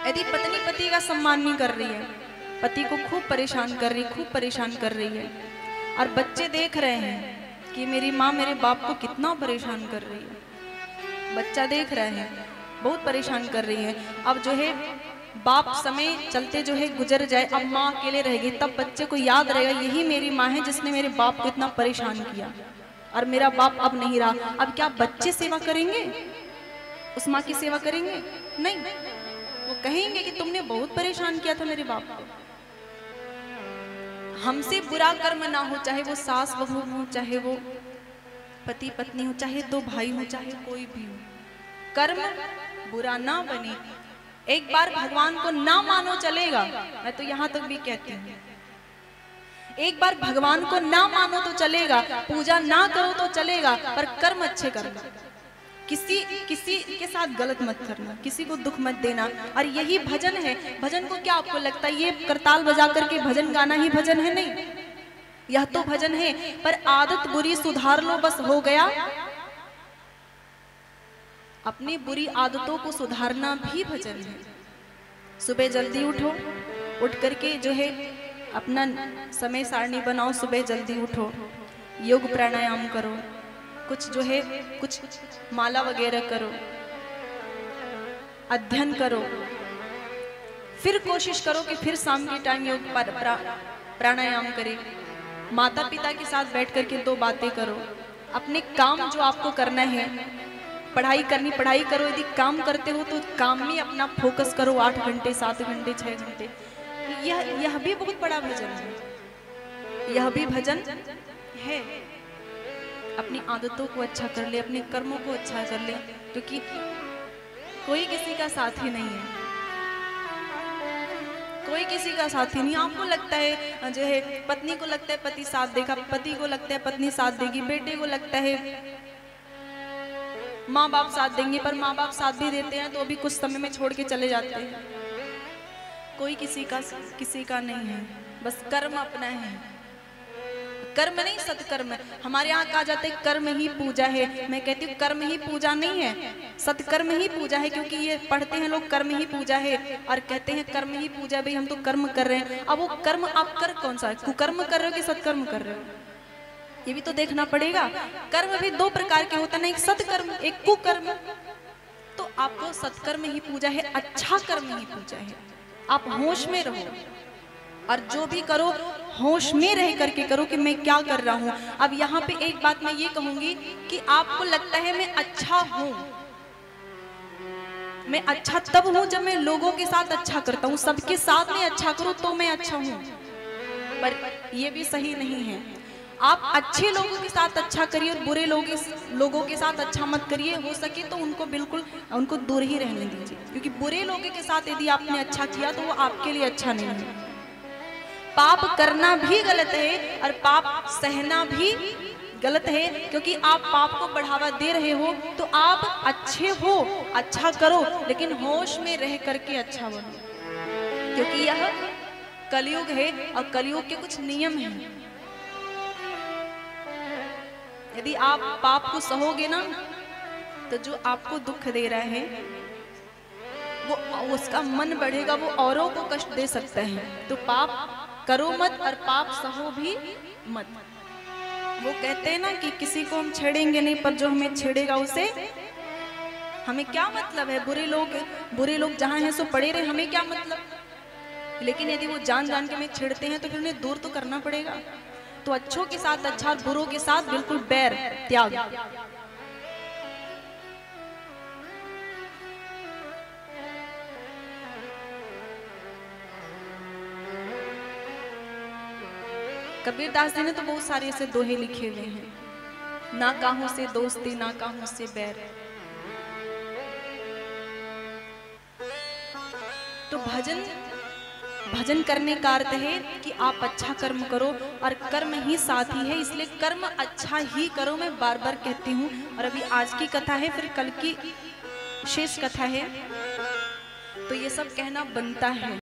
यदि पत्नी पति का सम्मान नहीं कर रही है, पति को खूब परेशान कर रही, खूब परेशान कर रही है, और बच्चे देख रहे हैं कि मेरी माँ मेरे बाप को कितना परेशान कर रही है, बच्चा देख रहे हैं बहुत परेशान कर रही है। अब जो है बाप समय चलते जो है गुजर जाए, अब माँ अकेले रहेगी, तब बच्चे को याद रहेगा यही मेरी माँ है जिसने मेरे बाप को इतना परेशान किया और मेरा बाप अब नहीं रहा। अब क्या बच्चे सेवा करेंगे, उस माँ की सेवा करेंगे? नहीं, वो कहेंगे कि तुमने बहुत परेशान किया था मेरे बाप को। हमसे बुरा कर्म ना हो, चाहे वो सास बहू हो, चाहे वो पति पत्नी हो, चाहे दो भाई हो, चाहे कोई भी हो, कर्म बुरा ना बने। एक बार भगवान को ना मानो चलेगा, मैं तो यहाँ तक भी कहती हूँ, एक बार भगवान को ना मानो तो चलेगा, पूजा ना करो तो चलेगा, पर कर्म अच्छे करना, किसी के साथ गलत मत करना, किसी को दुख मत देना। और यही भजन है। भजन को क्या आपको लगता है ये करताल बजा करके भजन गाना ही भजन है? नहीं, यह तो भजन है, पर आदत बुरी सुधार लो बस हो गया। अपनी बुरी आदतों को सुधारना भी भजन है। सुबह जल्दी उठो, उठ करके जो है अपना समय सारणी बनाओ, सुबह जल्दी उठो, योग प्राणायाम करो, कुछ जो है कुछ माला वगैरह करो, अध्ययन करो, फिर कोशिश करो कि फिर शाम के टाइम योग प्राणायाम करें, माता पिता के साथ बैठ करके 2 बातें करो, अपने काम जो आपको करना है, पढ़ाई करनी पढ़ाई करो, यदि काम करते हो तो काम में अपना फोकस करो, 8 घंटे 7 घंटे 6 घंटे। यह भी बहुत बड़ा भजन है, यह भी भजन है। अपनी आदतों को अच्छा कर ले, अपने कर्मों को अच्छा कर ले, क्योंकि कोई किसी का साथी नहीं है, कोई किसी का साथी नहीं। आपको लगता है जो है पत्नी को लगता है पति साथ देगा, पति को लगता है पत्नी साथ देगी, बेटे को लगता है माँ बाप साथ देंगे, पर माँ बाप साथ भी देते हैं तो अभी कुछ समय में छोड़ के चले जाते हैं। कोई किसी का नहीं है, बस कर्म अपना है। कर्म नहीं सत्कर्म। हमारे यहाँ कहा जाता है कर्म ही पूजा है, मैं कहती हूँ कर्म ही पूजा नहीं है, सत्कर्म ही पूजा है। क्योंकि ये पढ़ते हैं लोग कर्म ही पूजा है और कहते हैं कर्म ही पूजा, भाई हम तो कर्म कर रहे हैं। अब वो कर्म आप कर कौन सा, कुकर्म कर रहे हो कि सत्कर्म कर रहे हो, ये भी तो देखना पड़ेगा। कर्म भी 2 प्रकार के होता है ना, एक सत्कर्म एक कुकर्म। तो आपको सत्कर्म ही पूजा है, अच्छा कर्म ही पूजा है। आप होश में रहो और जो भी करो होश में रह करके करो कि मैं क्या कर रहा हूं। अब यहाँ पे एक बात मैं ये कहूंगी कि आपको लगता है मैं अच्छा हूं, मैं अच्छा तब हूं जब मैं लोगों के साथ अच्छा करता हूं, सबके साथ में अच्छा करूं तो मैं अच्छा हूं, पर ये भी सही नहीं है। आप अच्छे लोगों के साथ अच्छा करिए और बुरे लोगों के साथ अच्छा मत करिए। हो सके तो उनको दूर ही रहने दीजिए, क्योंकि बुरे लोगों के साथ यदि आपने अच्छा किया तो वो आपके लिए अच्छा नहीं है। पाप करना भी गलत है और पाप सहना भी गलत है, क्योंकि आप पाप को बढ़ावा दे रहे हो। तो आप अच्छे हो, अच्छा करो, लेकिन होश में रह करके अच्छा बनो, क्योंकि यह कलयुग है और कलयुग के कुछ नियम हैं। यदि आप पाप को सहोगे ना, तो जो आपको दुख दे रहा है वो उसका मन बढ़ेगा, वो औरों को कष्ट दे सकता है। तो पाप करो मत और पाप सहो भी मत। वो कहते हैं ना कि किसी को हम छेड़ेंगे नहीं, पर जो हमें छेड़ेगा उसे हमें क्या मतलब है। बुरे लोग जहां हैं सो पड़े रहे, हमें क्या मतलब। लेकिन यदि वो जान जान के हमें छेड़ते हैं तो फिर उन्हें दूर तो करना पड़ेगा। तो अच्छों के साथ अच्छा और बुरों के साथ बिल्कुल बैर त्याग। कबीरदास जी ने तो बहुत सारे ऐसे दोहे लिखे हुए हैं, ना काहू से दोस्ती ना काहू से बैर। तो भजन करने का अर्थ है कि आप अच्छा कर्म करो और कर्म ही साथी है, इसलिए कर्म अच्छा ही करो, मैं बार बार कहती हूँ। और अभी आज की कथा है, फिर कल की शेष कथा है, तो ये सब कहना बनता है।